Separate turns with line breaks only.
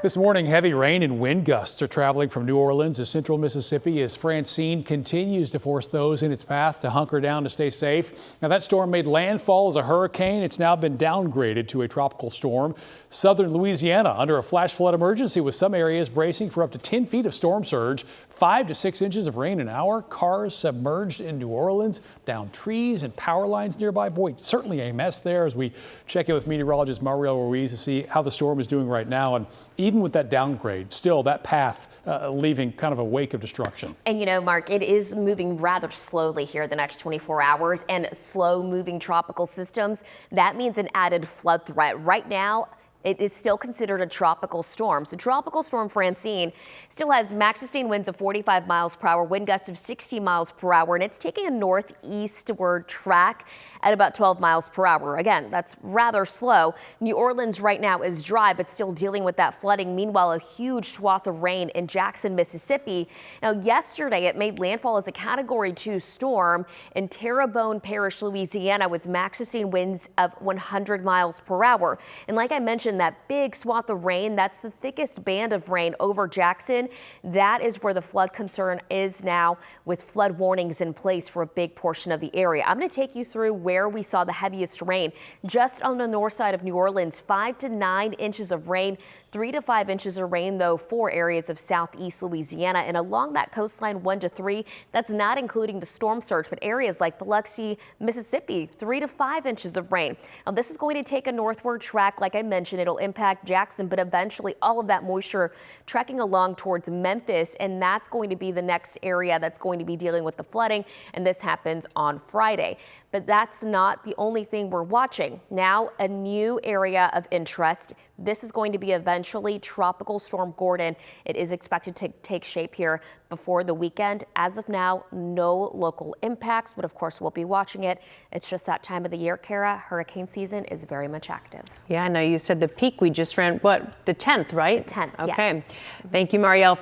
This morning, heavy rain and wind gusts are traveling from New Orleans to central Mississippi as Francine continues to force those in its path to hunker down to stay safe. Now, that storm made landfall as a hurricane. It's now been downgraded to a tropical storm. Southern Louisiana under a flash flood emergency with some areas bracing for up to 10 feet of storm surge, 5 to 6 inches of rain an hour. Cars submerged in New Orleans, down trees and power lines nearby. Boy, certainly a mess there as we check in with meteorologist Mariel Ruiz to see how the storm is doing right now. And even with that downgrade, still that path leaving kind of a wake of destruction.
And you know, Mark, it is moving rather slowly here the next 24 hours, and slow moving tropical systems, that means an added flood threat. Right now, it is still considered a tropical storm. So Tropical Storm Francine still has max sustained winds of 45 miles per hour, wind gusts of 60 miles per hour, and it's taking a northeastward track at about 12 miles per hour. Again, that's rather slow. New Orleans right now is dry, but still dealing with that flooding. Meanwhile, a huge swath of rain in Jackson, Mississippi. Now, yesterday it made landfall as a Category 2 storm in Terrebonne Parish, Louisiana, with max sustained winds of 100 miles per hour. And like I mentioned, that big swath of rain, that's the thickest band of rain over Jackson. That is where the flood concern is now, with flood warnings in place for a big portion of the area. I'm going to take you through where we saw the heaviest rain. Just on the north side of New Orleans, 5 to 9 inches of rain, 3 to 5 inches of rain, though, for areas of southeast Louisiana. And along that coastline, 1 to 3. That's not including the storm surge, but areas like Biloxi, Mississippi, 3 to 5 inches of rain. Now, this is going to take a northward track. Like I mentioned, it'll impact Jackson, but eventually all of that moisture trekking along towards Memphis. And that's going to be the next area that's going to be dealing with the flooding. And this happens on Friday. But that's not the only thing we're watching. Now, a new area of interest. This is going to be eventually Tropical Storm Gordon. It is expected to take shape here before the weekend. As of now, no local impacts, but of course we'll be watching it. It's just that time of the year, Kara. Hurricane season is very much active.
Yeah, I know you said the peak we just ran, what, the 10th, right?
The 10th,
okay.
Yes.
Thank you, Mariel.